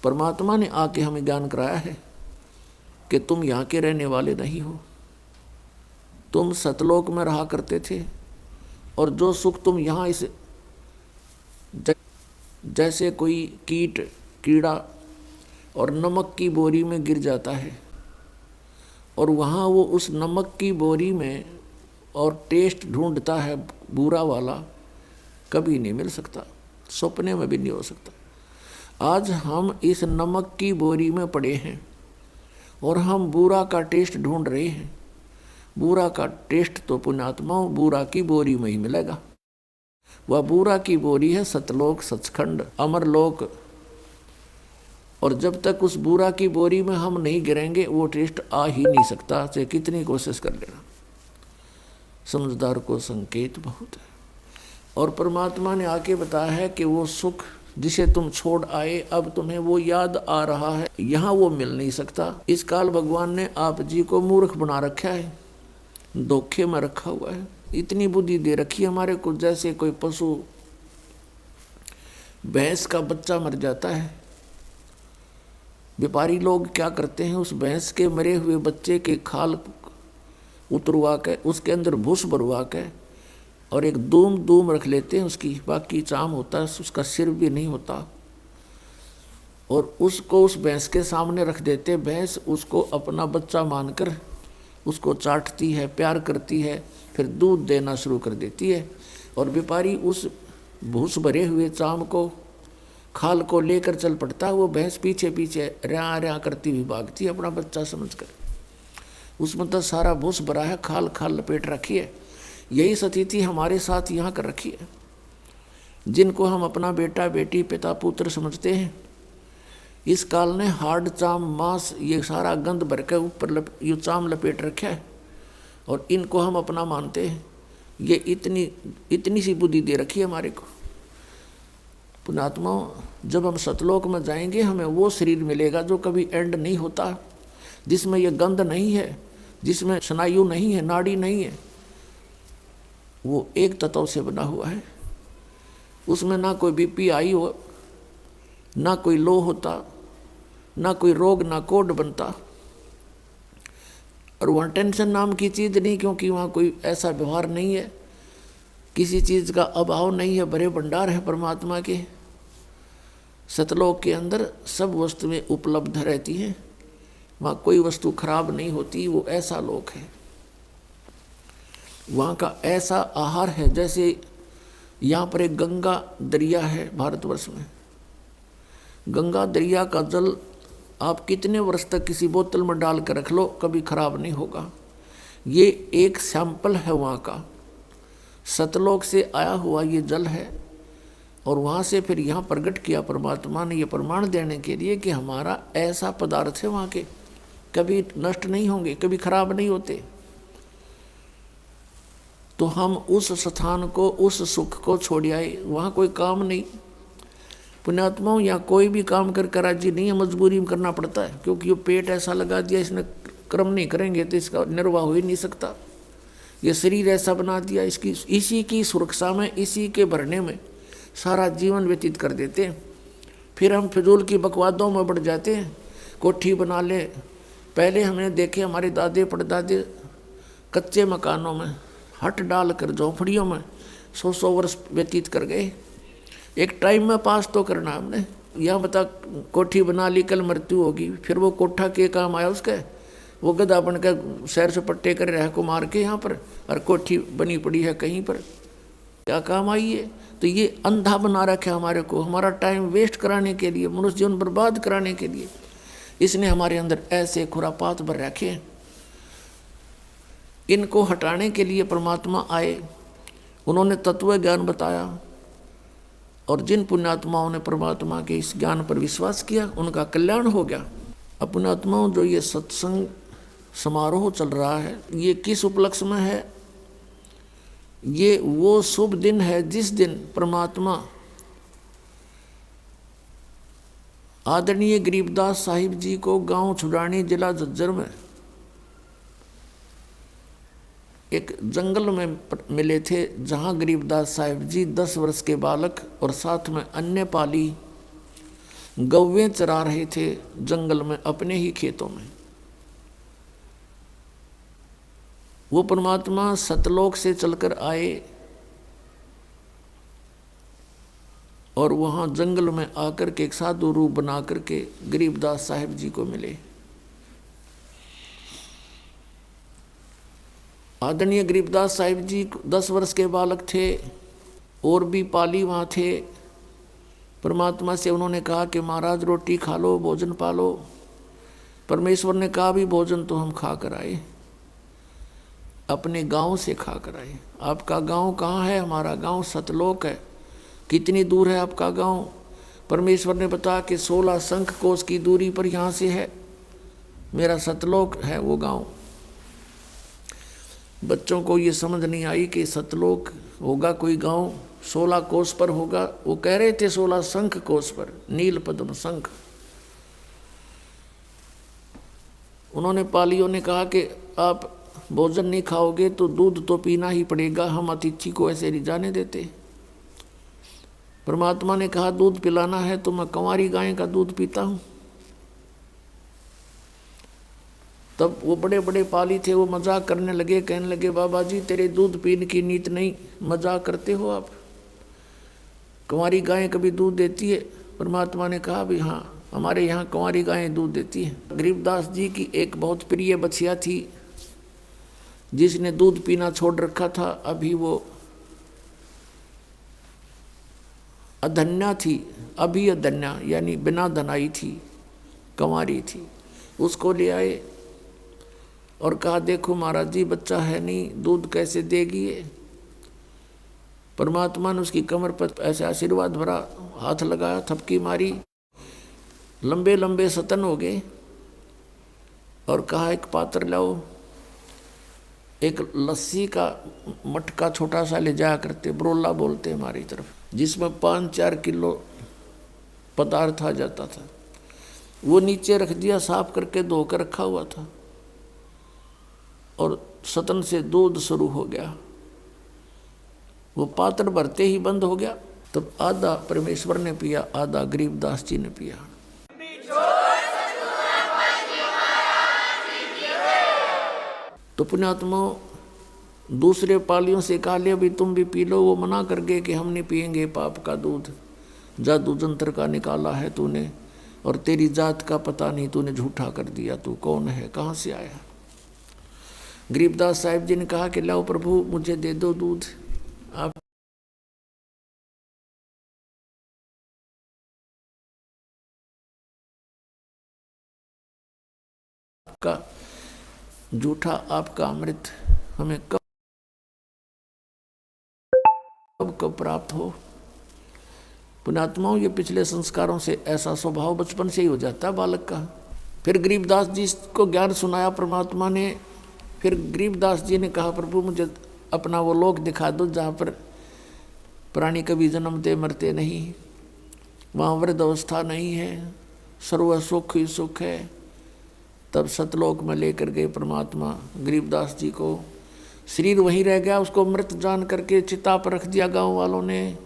परमात्मा ने आके हमें ज्ञान कराया है कि तुम यहाँ के रहने वाले नहीं हो, तुम सतलोक में रहा करते थे, और जो सुख तुम यहाँ इस जैसे कोई कीट कीड़ा और नमक की बोरी में गिर जाता है और वहाँ वो उस नमक की बोरी में और टेस्ट ढूंढता है बुरा वाला, कभी नहीं मिल सकता, सपने में भी नहीं हो सकता। आज हम इस नमक की बोरी में पड़े हैं और हम बुरा का टेस्ट ढूंढ रहे हैं। बुरा का टेस्ट तो पुण्यात्माओं बुरा की बोरी में ही मिलेगा। वह बुरा की बोरी है सतलोक, सचखंड, अमरलोक। और जब तक उस बुरा की बोरी में हम नहीं गिरेंगे वो टेस्ट आ ही नहीं सकता, चाहे कितनी कोशिश कर लेना। समझदार को संकेत बहुत है। और परमात्मा ने आके बताया है कि वो सुख जिसे तुम छोड़ आए अब तुम्हें वो याद आ रहा है, यहाँ वो मिल नहीं सकता। इस काल भगवान ने आप जी को मूर्ख बना रखा है, धोखे में रखा हुआ है। इतनी बुद्धि दे रखी है हमारे को, जैसे कोई पशु, भैंस का बच्चा मर जाता है, व्यापारी लोग क्या करते हैं, उस भैंस के मरे हुए बच्चे के खाल उतरवा के उसके अंदर भूस भरवा के और एक दूम रख लेते हैं उसकी, बाकी चाम होता है, उसका सिर भी नहीं होता, और उसको उस भैंस के सामने रख देते। भैंस उसको अपना बच्चा मानकर उसको चाटती है, प्यार करती है, फिर दूध देना शुरू कर देती है। और व्यापारी उस भूस भरे हुए चाम को, खाल को लेकर चल पड़ता है। वो भैंस पीछे पीछे रया रया करती हुई भागती है अपना बच्चा समझकर। उसमें तो सारा भूस भरा है, खाल खाल लपेट रखी है। यही स्थिति हमारे साथ यहाँ कर रखी है। जिनको हम अपना बेटा बेटी पिता पुत्र समझते हैं, इस काल ने हार्ड चाम मांस ये सारा गंद भर के ऊपर ये चाम लपेट रखा है और इनको हम अपना मानते हैं। ये इतनी सी बुद्धि दे रखी है हमारे को। पुण्यात्माओं, जब हम सतलोक में जाएंगे हमें वो शरीर मिलेगा जो कभी एंड नहीं होता, जिसमें ये गंध नहीं है, जिसमें स्नायु नहीं है, नाड़ी नहीं है। वो एक तत्व से बना हुआ है। उसमें ना कोई बीपी आई हो, ना कोई लो होता, ना कोई रोग, ना कोड बनता। और वहाँ टेंशन नाम की चीज़ नहीं, क्योंकि वहाँ कोई ऐसा व्यवहार नहीं है, किसी चीज़ का अभाव नहीं है, बड़े भंडार है परमात्मा के। सतलोक के अंदर सब वस्तुएं उपलब्ध रहती हैं, वहाँ कोई वस्तु खराब नहीं होती। वो ऐसा लोक है, वहाँ का ऐसा आहार है। जैसे यहाँ पर एक गंगा दरिया है भारतवर्ष में। गंगा दरिया का जल आप कितने वर्ष तक किसी बोतल में डाल कर रख लो, कभी खराब नहीं होगा। ये एक सैंपल है वहाँ का, सतलोक से आया हुआ ये जल है। और वहाँ से फिर यहाँ प्रकट किया परमात्मा ने, ये प्रमाण देने के लिए कि हमारा ऐसा पदार्थ है वहाँ के, कभी नष्ट नहीं होंगे, कभी खराब नहीं होते। तो हम उस स्थान को, उस सुख को छोड़ आए। वहाँ कोई काम नहीं। पुण्यात्माओं, यहाँ कोई भी काम कर राजी नहीं है, मजबूरी में करना पड़ता है, क्योंकि ये पेट ऐसा लगा दिया, इसने कर्म नहीं करेंगे तो इसका निर्वाह हो ही नहीं सकता। ये शरीर ऐसा बना दिया, इसी की सुरक्षा में, इसी के भरने में सारा जीवन व्यतीत कर देते हैं। फिर हम फिजूल की बकवादों में बढ़ जाते हैं। कोठी बना ले, पहले हमने देखे हमारे दादे परदादे कच्चे मकानों में हट डाल कर झोंपड़ियों में 100 वर्ष व्यतीत कर गए। एक टाइम में पास तो करना हमने। यहाँ बता, कोठी बना ली, कल मृत्यु होगी, फिर वो कोठा के काम आया उसके, वो गधा बन के सैर सपट्टे कर रहा है को मार के यहाँ पर, और कोठी बनी पड़ी है कहीं पर, क्या काम आई है। तो ये अंधा बना रखे हमारे को, हमारा टाइम वेस्ट कराने के लिए, मनुष्य जीवन बर्बाद कराने के लिए इसने हमारे अंदर ऐसे खुरापात भर रखे हैं। इनको हटाने के लिए परमात्मा आए, उन्होंने तत्व ज्ञान बताया। और जिन पुण्यात्माओं ने परमात्मा के इस ज्ञान पर विश्वास किया उनका कल्याण हो गया। अब पुण्यात्माओं, जो ये सत्संग समारोह चल रहा है, ये किस उपलक्ष्य में है? ये वो शुभ दिन है जिस दिन परमात्मा आदरणीय गरीबदास साहिब जी को गांव छुड़ानी जिला झज्जर में एक जंगल में मिले थे, जहां गरीबदास साहिब जी 10 वर्ष के बालक और साथ में अन्य पाली गौवें चरा रहे थे जंगल में, अपने ही खेतों में। वो परमात्मा सतलोक से चलकर आए और वहाँ जंगल में आकर के एक साधु रूप बना करके गरीबदास साहिब जी को मिले। आदरणीय गरीबदास साहिब जी 10 वर्ष के बालक थे, और भी पाली वहाँ थे। परमात्मा से उन्होंने कहा कि महाराज रोटी खा लो, भोजन पालो। परमेश्वर ने कहा भी भोजन तो हम खा कर आए, अपने गांव से खा कर आए। आपका गांव कहाँ है? हमारा गांव सतलोक है। कितनी दूर है आपका गांव? परमेश्वर ने बताया कि 16 शंख कोस की दूरी पर यहाँ से है, मेरा सतलोक है वो गांव। बच्चों को ये समझ नहीं आई कि सतलोक होगा कोई गांव, 16 कोस पर होगा। वो कह रहे थे 16 शंख कोस पर, नील पद्म शंख। उन्होंने पालियों ने कहा कि आप भोजन नहीं खाओगे तो दूध तो पीना ही पड़ेगा, हम अतिथि को ऐसे नहीं जाने देते। परमात्मा ने कहा दूध पिलाना है तो मैं कंवारी गाय का दूध पीता हूँ। तब वो बड़े बड़े पाली थे, वो मजाक करने लगे, कहने लगे बाबा जी तेरे दूध पीने की नीत नहीं, मजाक करते हो आप, कंवारी गायें कभी दूध देती है? परमात्मा ने कहा भी हाँ, हमारे यहाँ कंवारी गायें दूध देती हैं। गरीबदास जी की एक बहुत प्रिय बछिया थी जिसने दूध पीना छोड़ रखा था। अभी वो अधन्या थी, अभी अधन्या यानी बिना धनाई थी, कंवारी थी। उसको ले आए और कहा देखो महाराज जी बच्चा है नहीं, दूध कैसे देगी ये? परमात्मा ने उसकी कमर पर ऐसे आशीर्वाद भरा, हाथ लगाया, थपकी मारी, लंबे लंबे सतन हो गए। और कहा एक पात्र लाओ, एक लस्सी का मटका छोटा सा ले जाया करते, बरोला बोलते हमारी तरफ, जिसमें 5-4 किलो पदार्थ आ जाता था। वो नीचे रख दिया, साफ करके धोकर रखा हुआ था, और सतन से दूध शुरू हो गया। वो पात्र भरते ही बंद हो गया। तब आधा परमेश्वर ने पिया, आधा गरीबदास जी ने पिया। तो पुण्यात्मा दूसरे पालियों से कहा ले भी तुम भी पी लो। वो मना कर गए कि हम नहीं पिएंगे पाप का दूध, जादू जंत्र का निकाला है तूने, और तेरी जात का पता नहीं, तूने झूठा कर दिया, तू कौन है, कहाँ से आया? गरीबदास साहिब जी ने कहा कि लाओ प्रभु मुझे दे दो दूध। आप का झूठा आपका अमृत हमें कब कब प्राप्त हो। पुण्यात्माओं ये पिछले संस्कारों से ऐसा स्वभाव बचपन से ही हो जाता है बालक का। फिर गरीबदास जी को ज्ञान सुनाया परमात्मा ने। फिर गरीबदास जी ने कहा प्रभु मुझे अपना वो लोक दिखा दो जहाँ पर प्राणी कभी जन्मते मरते नहीं, वहाँ वृद्ध अवस्था नहीं है, सर्व सुख ही सुख है। तब सतलोक में लेकर गए परमात्मा गरीबदास जी को। शरीर वहीं रह गया, उसको मृत जान करके चिता पर रख दिया गांव वालों ने।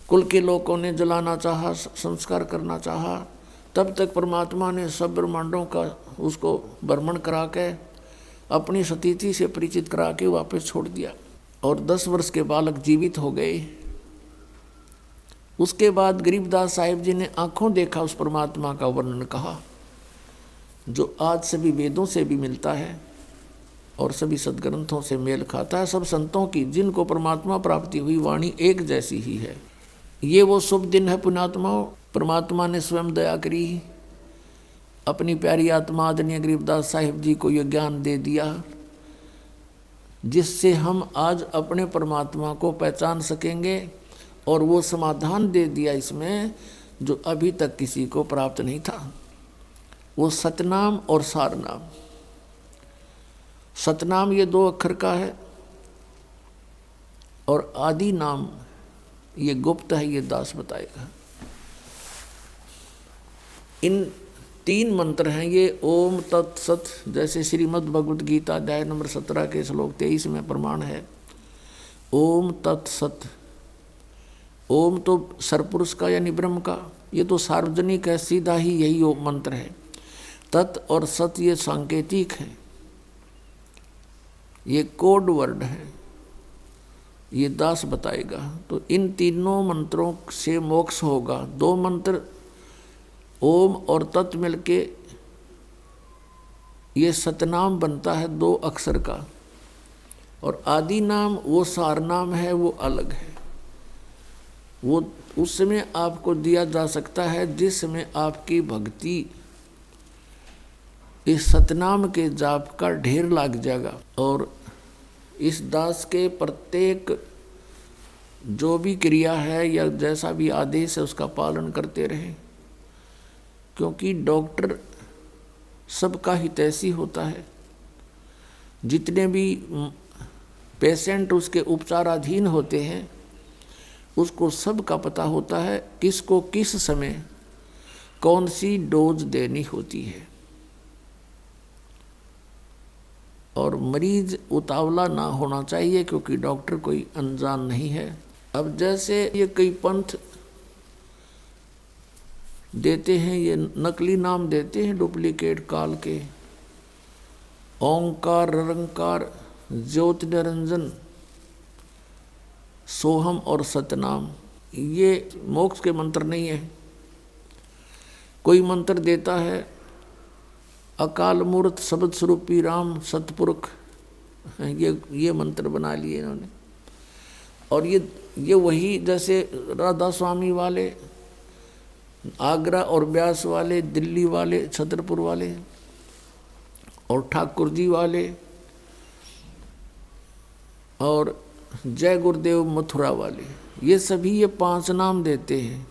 कुल के लोगों ने जलाना चाहा, संस्कार करना चाहा। तब तक परमात्मा ने सब ब्रह्मांडों का उसको भ्रमण करा के अपनी सतीथि से परिचित करा के वापस छोड़ दिया, और 10 वर्ष के बालक जीवित हो गए। उसके बाद गरीबदास साहिब जी ने आंखों देखा उस परमात्मा का वर्णन कहा, जो आज सभी वेदों से भी मिलता है और सभी सदग्रंथों से मेल खाता है। सब संतों की जिनको परमात्मा प्राप्ति हुई वाणी एक जैसी ही है। ये वो शुभ दिन है पुण्यात्माओं, परमात्मा ने स्वयं दया करी, अपनी प्यारी आत्मा आदरणीय गरीबदास साहिब जी को यह ज्ञान दे दिया, जिससे हम आज अपने परमात्मा को पहचान सकेंगे। और वो समाधान दे दिया इसमें जो अभी तक किसी को प्राप्त नहीं था, वो सतनाम और सारनाम। सतनाम ये 2 अक्षर का है, और आदि नाम ये गुप्त है, ये दास बताएगा। इन 3 मंत्र हैं ये, ओम तत्सत, जैसे श्रीमद् भगवद गीता अध्याय नंबर 17 के श्लोक 23 में प्रमाण है, ओम तत्सत। ओम तो सरपुरुष का यानी ब्रह्म का, ये तो सार्वजनिक है, सीधा ही यही वो मंत्र है। तत् और सत ये सांकेतिक है, ये कोड वर्ड है, ये दास बताएगा। तो इन तीनों मंत्रों से मोक्ष होगा। दो मंत्र ओम और तत् मिलके ये सतनाम बनता है, दो अक्षर का। और आदि नाम वो सार नाम है, वो अलग है। वो उस समय आपको दिया जा सकता है जिस समय आपकी भक्ति इस सतनाम के जाप का ढेर लग जाएगा। और इस दास के प्रत्येक जो भी क्रिया है या जैसा भी आदेश है उसका पालन करते रहें, क्योंकि डॉक्टर सबका हितैषी होता है। जितने भी पेशेंट उसके उपचाराधीन होते हैं उसको सब का पता होता है किसको किस समय कौन सी डोज देनी होती है। और मरीज उतावला ना होना चाहिए, क्योंकि डॉक्टर कोई अनजान नहीं है। अब जैसे ये कई पंथ देते हैं, ये नकली नाम देते हैं डुप्लीकेट काल के, ओंकार, निरंकार, ज्योति निरंजन, सोहम और सतनाम, ये मोक्ष के मंत्र नहीं है। कोई मंत्र देता है अकाल मूर्त शब्द स्वरूपी राम सतपुरुष, ये मंत्र बना लिए इन्होंने। और ये वही जैसे राधा स्वामी वाले, आगरा और ब्यास वाले, दिल्ली वाले, छतरपुर वाले और ठाकुर जी वाले और जय गुरुदेव मथुरा वाले, ये सभी ये 5 नाम देते हैं,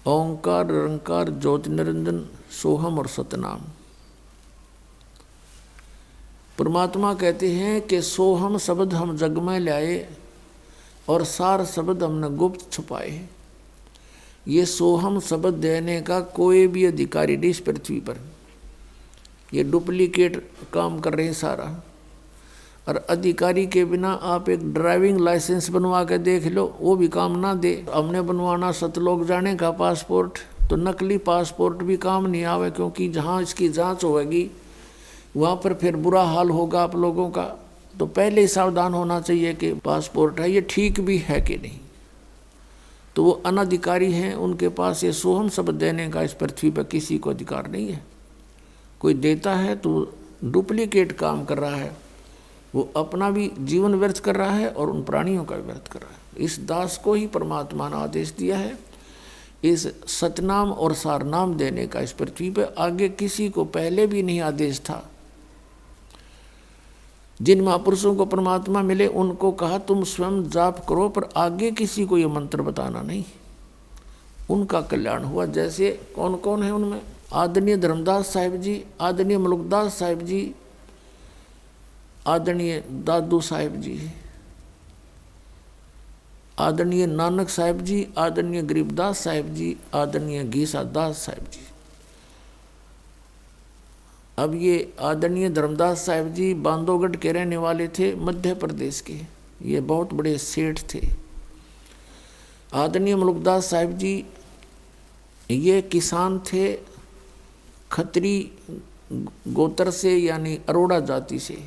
ओंकार, निरंकार, ज्योति निरंजन, सोहम और सतनाम। परमात्मा कहते हैं कि सोहम शब्द हम जग में लाए और सार शब्द हमने गुप्त छुपाए। ये सोहम शब्द देने का कोई भी अधिकारी नहीं इस पृथ्वी पर, ये डुप्लीकेट काम कर रहे हैं सारा। और अधिकारी के बिना आप एक ड्राइविंग लाइसेंस बनवा के देख लो, वो भी काम ना दे। हमने बनवाना सतलोक जाने का पासपोर्ट, तो नकली पासपोर्ट भी काम नहीं आवे, क्योंकि जहाँ इसकी जांच होगी वहाँ पर फिर बुरा हाल होगा आप लोगों का। तो पहले ही सावधान होना चाहिए कि पासपोर्ट है ये ठीक भी है कि नहीं। तो वो अनधिकारी हैं, उनके पास ये सोहम शब्द देने का इस पृथ्वी पर किसी को अधिकार नहीं है। कोई देता है तो डुप्लीकेट काम कर रहा है, वो अपना भी जीवन व्यर्थ कर रहा है और उन प्राणियों का भी व्यर्थ कर रहा है। इस दास को ही परमात्मा ने आदेश दिया है इस सतनाम और सारनाम देने का इस पृथ्वी पर। आगे किसी को पहले भी नहीं आदेश था। जिन महापुरुषों को परमात्मा मिले उनको कहा तुम स्वयं जाप करो, पर आगे किसी को ये मंत्र बताना नहीं। उनका कल्याण हुआ। जैसे कौन कौन है उनमें, आदरणीय धर्मदास साहिब जी, आदरणीय मलुकदास साहिब जी, आदरणीय दादू साहिब जी, आदरणीय नानक साहिब जी, आदरणीय गरीबदास साहिब जी, आदरणीय घीसा दास साहिब जी। अब ये आदरणीय धर्मदास साहिब जी बांधवगढ़ के रहने वाले थे, मध्य प्रदेश के, ये बहुत बड़े सेठ थे। आदरणीय मलुकदास साहिब जी ये किसान थे, खत्री गोत्र से यानी अरोड़ा जाति से।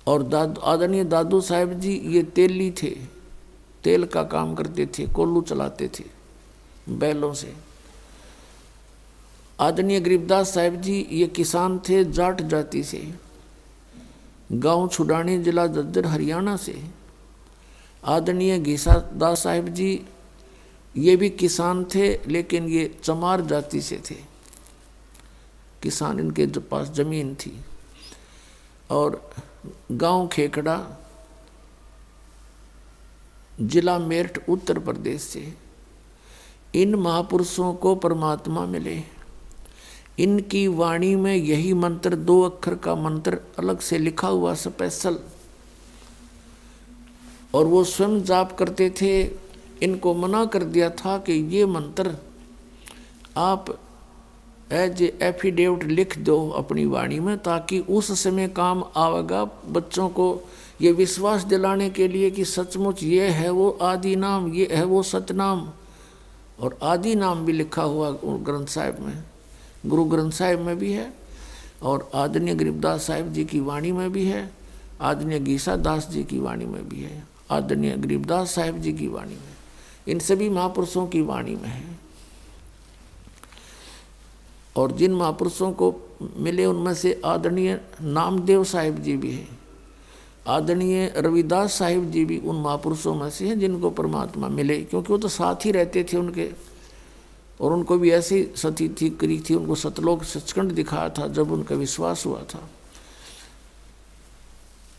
और आदरणीय दादू साहिब जी ये तेली थे, तेल का काम करते थे, कोल्लू चलाते थे बैलों से। आदरणीय गरीबदास साहिब जी ये किसान थे, जाट जाति से, गांव छुडानी, जिला जज्जर, हरियाणा से। आदरणीय घीसा दास साहिब जी ये भी किसान थे, लेकिन ये चमार जाति से थे, किसान, इनके पास जमीन थी। और गांव खेकड़ा, जिला मेरठ, उत्तर प्रदेश से। इन महापुरुषों को परमात्मा मिले। इनकी वाणी में यही मंत्र, 2 अक्षर का मंत्र अलग से लिखा हुआ स्पेशल, और वो स्वयं जाप करते थे। इनको मना कर दिया था कि ये मंत्र आप एज एफिडेविट लिख दो अपनी वाणी में, ताकि उस समय काम आवेगा बच्चों को ये विश्वास दिलाने के लिए कि सचमुच ये है वो आदि नाम, ये है वो सतनाम, और आदि नाम भी लिखा हुआ ग्रंथ साहिब में, गुरु ग्रंथ साहिब में भी है, और आदरणीय गरीबदास साहिब जी की वाणी में भी है, आदरणीय गीसा दास जी की वाणी में भी है, आदरणीय गरीबदास साहिब जी की वाणी में, इन सभी महापुरुषों की वाणी में है। और जिन महापुरुषों को मिले उनमें से आदरणीय नामदेव साहिब जी भी हैं, आदरणीय रविदास साहिब जी भी उन महापुरुषों में से हैं जिनको परमात्मा मिले, क्योंकि वो तो साथ ही रहते थे उनके, और उनको भी ऐसी सती थी करी थी, उनको सतलोक सचखंड दिखाया था जब उनका विश्वास हुआ था।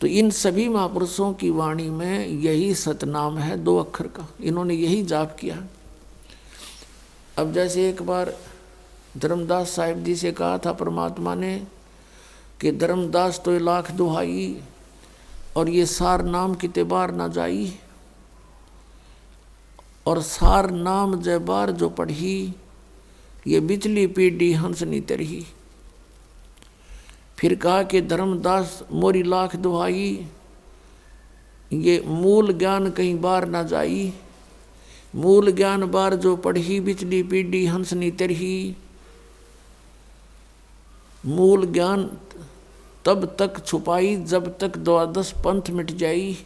तो इन सभी महापुरुषों की वाणी में यही सतनाम है 2 अक्षर का, इन्होंने यही जाप किया। अब जैसे एक बार धर्मदास साहिब जी से कहा था परमात्मा ने कि धर्मदास तो 1,00,000 दुहाई और ये सार नाम किते बार ना जाई, और सार नाम जय बार जो पढ़ी, ये बिचली पीढ़ी हंस नी तरही। फिर कहा कि धर्मदास मोरी 1,00,000 दुहाई, ये मूल ज्ञान कहीं बार ना जाई, मूल ज्ञान बार जो पढ़ी, बिचली पीढ़ी हंस नी तरही। मूल ज्ञान तब तक छुपाई जब तक 12 पंथ मिट जाई।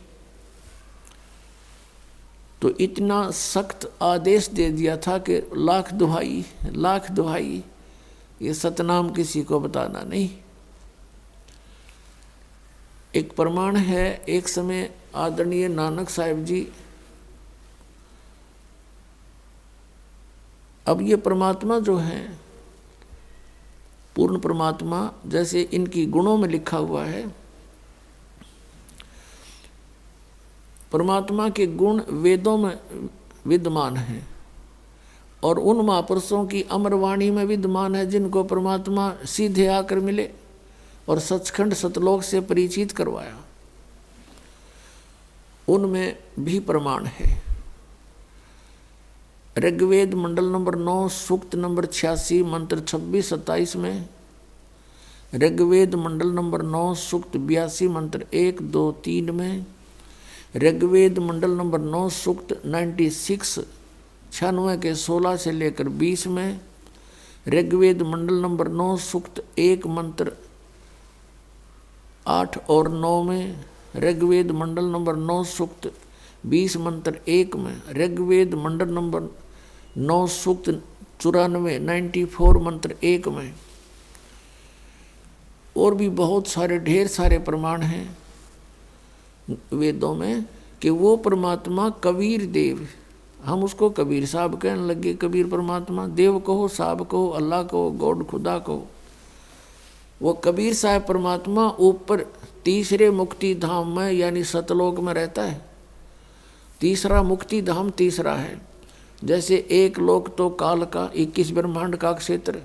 तो इतना सख्त आदेश दे दिया था कि 1,00,000 दुहाई, 1,00,000 दुहाई, ये सतनाम किसी को बताना नहीं। एक प्रमाण है, एक समय आदरणीय नानक साहिब जी, अब ये परमात्मा जो है पूर्ण परमात्मा, जैसे इनकी गुणों में लिखा हुआ है, परमात्मा के गुण वेदों में विद्यमान हैं और उन महापुरुषों की अमरवाणी में विद्यमान है जिनको परमात्मा सीधे आकर मिले और सचखंड सतलोक से परिचित करवाया, उनमें भी प्रमाण है। ऋग्वेद मंडल नंबर 9 सूक्त नंबर 86 मंत्र 26-27 में, ऋग्वेद मंडल नंबर 9 सूक्त 82 मंत्र 1, 2, 3 में, ऋग्वेद मंडल नंबर 9 सूक्त 96 96 के 16 से लेकर 20 में, ऋग्वेद मंडल नंबर 9 सूक्त 1 मंत्र 8 और 9 में, ऋग्वेद मंडल नंबर 9 सूक्त 20 मंत्र 1 में, ऋग्वेद मंडल नंबर 9 सूक्त 94 मंत्र 1 में, और भी बहुत सारे ढेर सारे प्रमाण हैं वेदों में कि वो परमात्मा कबीर देव, हम उसको कबीर साहब कहने लगे। कबीर परमात्मा, देव कहो, साहब कहो, अल्लाह कहो, गॉड खुदा कहो, वो कबीर साहब परमात्मा ऊपर तीसरे मुक्ति धाम में यानी सतलोक में रहता है। तीसरा मुक्ति धाम तीसरा है। जैसे एक लोक तो काल का 21 ब्रह्मांड का क्षेत्र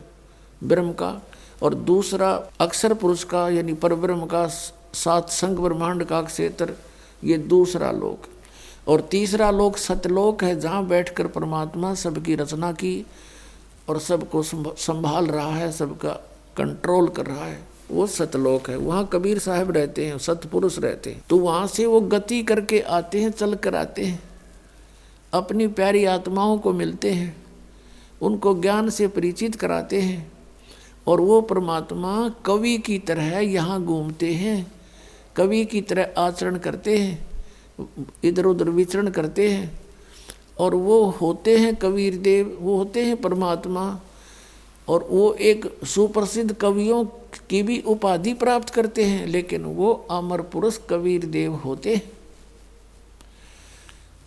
ब्रह्म का, और दूसरा अक्षर पुरुष का यानी परब्रह्म का 7 संग ब्रह्मांड का क्षेत्र, ये दूसरा लोक, और तीसरा लोक सतलोक है जहाँ बैठकर परमात्मा सबकी रचना की और सबको संभाल रहा है, सबका कंट्रोल कर रहा है, वो सतलोक है। वहाँ कबीर साहब रहते हैं, सतपुरुष रहते हैं। तो वहाँ से वो गति करके आते हैं, चल कर आते हैं, अपनी प्यारी आत्माओं को मिलते हैं, उनको ज्ञान से परिचित कराते हैं, और वो परमात्मा कवि की तरह यहाँ घूमते हैं, कवि की तरह आचरण करते हैं, इधर उधर विचरण करते हैं, और वो होते हैं कबीर देव, वो होते हैं परमात्मा, और वो एक सुप्रसिद्ध कवियों की भी उपाधि प्राप्त करते हैं, लेकिन वो अमर पुरुष कबीर देव होते हैं।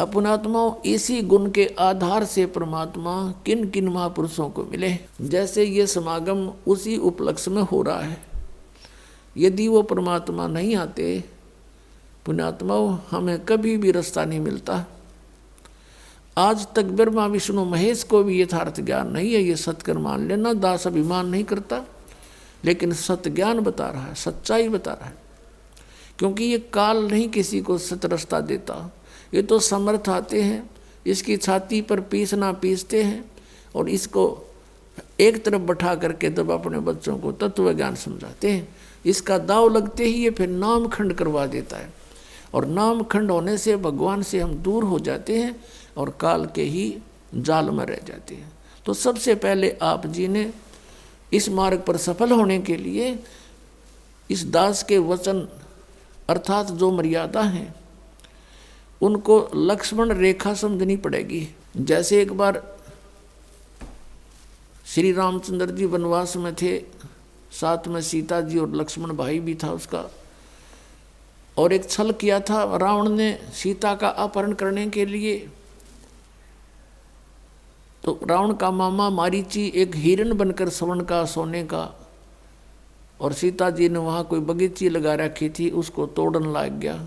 अपनात्माओं, इसी गुण के आधार से परमात्मा किन किन महापुरुषों को मिले। जैसे ये समागम उसी उपलक्ष्य में हो रहा है। यदि वो परमात्मा नहीं आते पुण्यात्माओं, हमें कभी भी रास्ता नहीं मिलता। आज तक ब्रह्मा विष्णु महेश को भी यथार्थ ज्ञान नहीं है, ये सत्कर मान लेना। दास अभिमान नहीं करता, लेकिन सत्य ज्ञान बता रहा है, सच्चाई बता रहा है, क्योंकि ये काल नहीं किसी को सत्य रास्ता देता। ये तो समर्थ आते हैं, इसकी छाती पर पीसना पीसते हैं और इसको एक तरफ बैठा करके तब अपने बच्चों को तत्व ज्ञान समझाते हैं। इसका दाव लगते ही ये फिर नाम खंड करवा देता है, और नाम खंड होने से भगवान से हम दूर हो जाते हैं और काल के ही जाल में रह जाती है। तो सबसे पहले आप जी ने इस मार्ग पर सफल होने के लिए इस दास के वचन अर्थात जो मर्यादा है उनको लक्ष्मण रेखा समझनी पड़ेगी। जैसे एक बार श्री रामचंद्र जी वनवास में थे, साथ में सीता जी और लक्ष्मण भाई भी था उसका, और एक छल किया था रावण ने सीता का अपहरण करने के लिए। तो रावण का मामा मारीची एक हिरण बनकर स्वर्ण का, सोने का, और सीता जी ने वहाँ कोई बगीची लगा रखी थी, उसको तोड़न लग गया।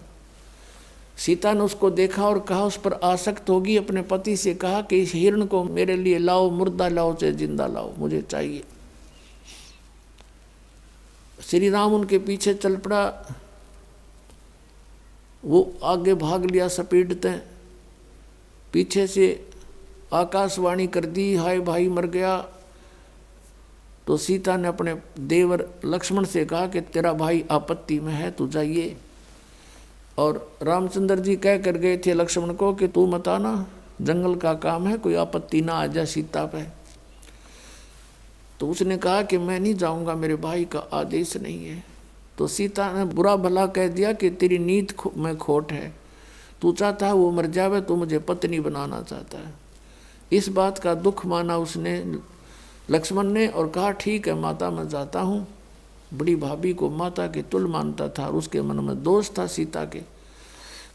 सीता ने उसको देखा और कहा, उस पर आसक्त होगी, अपने पति से कहा कि इस हिरण को मेरे लिए लाओ, मुर्दा लाओ चाहे जिंदा लाओ, मुझे चाहिए। श्री राम उनके पीछे चल पड़ा, वो आगे भाग लिया सपेटते, पीछे से आकाशवाणी कर दी, हाय भाई मर गया। तो सीता ने अपने देवर लक्ष्मण से कहा कि तेरा भाई आपत्ति में है, तू जाइए। और रामचंद्र जी कह कर गए थे लक्ष्मण को कि तू मत आना, जंगल का काम है, कोई आपत्ति ना आ जाए सीता पे। तो उसने कहा कि मैं नहीं जाऊंगा, मेरे भाई का आदेश नहीं है। तो सीता ने बुरा भला कह दिया कि तेरी नीत में खोट है, तू चाहता है वो मर जावे, तो मुझे पत्नी बनाना चाहता है। इस बात का दुख माना उसने लक्ष्मण ने और कहा ठीक है माता, मैं जाता हूँ। बड़ी भाभी को माता के तुल मानता था, उसके मन में दोष था सीता के।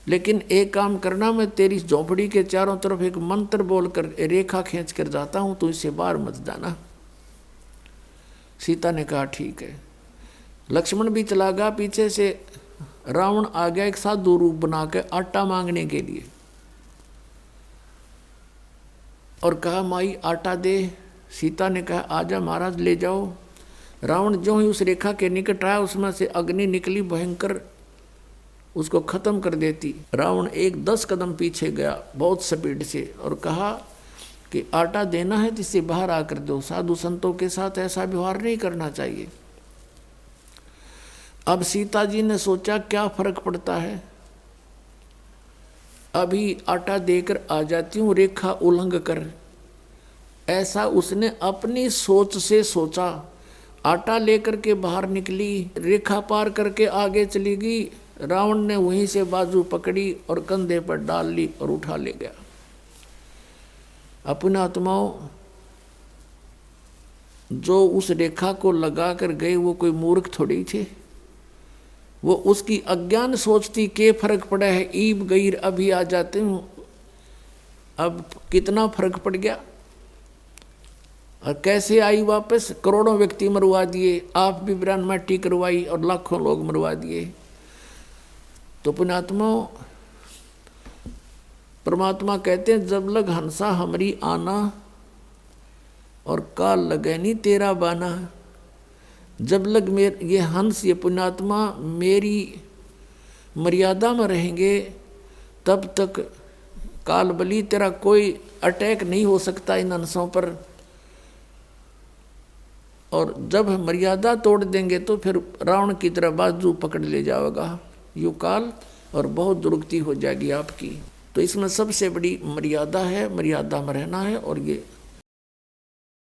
लेकिन एक काम करना, मैं तेरी झोंपड़ी के चारों तरफ एक मंत्र बोलकर रेखा खींच कर जाता हूँ, तो इससे बाहर मत जाना। सीता ने कहा ठीक है। लक्ष्मण भी चला गया पीछे से। रावण आ गया एक साधु रूप बना के आटा मांगने के लिए, और कहा माई आटा दे। सीता ने कहा आजा महाराज ले जाओ। रावण जो ही उस रेखा के निकट आया, उसमें से अग्नि निकली भयंकर, उसको खत्म कर देती। रावण एक 10 कदम पीछे गया बहुत स्पीड से, और कहा कि आटा देना है जिससे बाहर आकर दो, साधु संतों के साथ ऐसा व्यवहार नहीं करना चाहिए। अब सीता जी ने सोचा क्या फर्क पड़ता है, अभी आटा देकर आ जाती हूँ रेखा उल्लंघ कर। ऐसा उसने अपनी सोच से सोचा। आटा लेकर के बाहर निकली, रेखा पार करके आगे चली गई। रावण ने वहीं से बाजू पकड़ी और कंधे पर डाल ली और उठा ले गया। अपने आत्माओं, जो उस रेखा को लगा कर गए वो कोई मूर्ख थोड़ी थे। वो उसकी अज्ञान सोचती के फर्क पड़ा है, ईब गईर अभी आ जाते हूँ। अब कितना फर्क पड़ गया, और कैसे आई वापस। करोड़ों व्यक्ति मरवा दिए, आप भी ब्राह्मण माटी करवाई और लाखों लोग मरवा दिए। तो पुण्यात्माओं, परमात्मा कहते हैं जब लग हंसा हमारी आना, और काल लगे नहीं तेरा बाना। जब लग ये हंस, ये पुण्यात्मा मेरी मर्यादा में रहेंगे, तब तक काल बली तेरा कोई अटैक नहीं हो सकता इन हंसों पर। और जब मर्यादा तोड़ देंगे तो फिर रावण की तरह बाजू पकड़ ले जाएगा यू काल, और बहुत दुर्गति हो जाएगी आपकी। तो इसमें सबसे बड़ी मर्यादा है, मर्यादा में रहना है, और ये